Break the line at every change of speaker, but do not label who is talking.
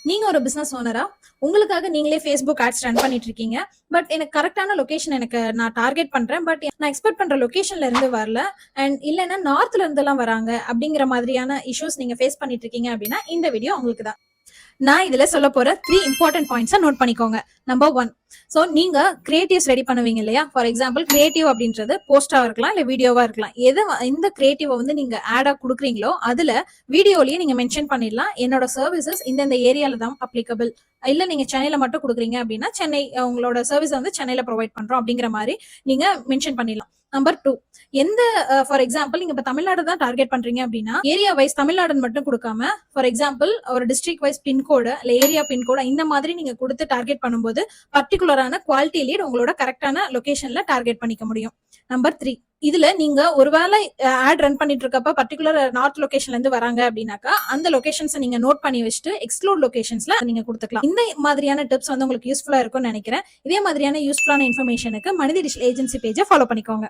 நீங்க ஒரு பிசினஸ் ஓனரா உங்களுக்காக நீங்களே Facebook ஆட்ஸ் ரன் பண்ணிட்டு இருக்கீங்க. பட் எனக்கு கரெக்டான லொகேஷன் நான் டார்கெட் பண்றேன். பட் நான் எக்ஸ்பெக்ட் பண்ற லொகேஷன்ல இருந்து வரல. அண்ட் இல்லைன்னா நார்த்ல இருந்து எல்லாம் வராங்க அப்படிங்கிற மாதிரியான இஷ்யூஸ் நீங்க ஃபேஸ் பண்ணிட்டு இருக்கீங்க அப்படின்னா இந்த வீடியோ உங்களுக்கு தான். நான் இதுல சொல்ல போற 3 இம்பார்ட்டன்ட் பாயிண்ட்ஸ் நோட் பண்ணிக்கோங்க. நம்பர் 1. சோ நீங்க கிரியேட்டிவ்ஸ் ரெடி பண்ணுவீங்க இல்லையா? ஃபார் எக்ஸாம்பிள் கிரியேட்டிவ் அப்படின்றது போஸ்டா இருக்கலாம் இல்ல வீடியோவா இருக்கலாம். இந்த கிரியேட்டிவ் வந்து நீங்க ஆடா குடுக்குறீங்களோ அதுல வீடியோலயே நீங்க மென்ஷன் பண்ணிடலாம். என்னோட சர்வீசஸ் இந்த ஏரியால தான் அப்ளிகபிள். இல்ல நீங்க சென்னையில மட்டும் கொடுக்குறீங்க அப்படின்னா சென்னை உங்களோட சர்வீஸ் வந்து சென்னையில ப்ரொவைட் பண்றோம் அப்படிங்கிற மாதிரி நீங்க மென்ஷன் பண்ணிடலாம். நம்பர் 2. எந்த ஃபார் எக்ஸாம்பிள் நீங்க இப்ப தமிழ்நாடு தான் டார்கெட் பண்றீங்க அப்படின்னா ஏரியா வைஸ் தமிழ்நாடுன்னு மட்டும் கொடுக்காம ஃபார் எக்ஸாம்பிள் ஒரு டிஸ்ட்ரிக்ட் வைஸ் பின்கோடு இல்ல ஏரியா பின்கோடு இந்த மாதிரி நீங்க கொடுத்து டார்கெட் பண்ணும்போது பர்டிகுலரான குவாலிட்டி லீட் உங்களோட கரெக்டான லொகேஷன்ல டார்கெட் பண்ணிக்க முடியும். நம்பர் 3. இதுல நீங்க ஒருவேளை ஆட் ரன் பண்ணிட்டு இருக்கப்ப பர்டிகுலர் நார்த் லொகேஷன்ல இருந்து வராங்க அப்படின்னாக்கா அந்த லொகேஷன்ஸ் நீங்க நோட் பண்ணி வச்சுட்டு எக்ஸ்க்ளூட் லொகேஷன்ஸ்ல நீங்க கொடுத்துக்கலாம். இந்த மாதிரியான டிப்ஸ் வந்து உங்களுக்கு யூஸ்ஃபுல்லா இருக்கும்னு நினைக்கிறேன். இதே மாதிரியான யூஸ்ஃபுல்லான இன்ஃபர்மேஷனுக்கு மனித டிஜிட்டல் ஏஜென்சி பேஜை ஃபாலோ பண்ணிக்கோங்க.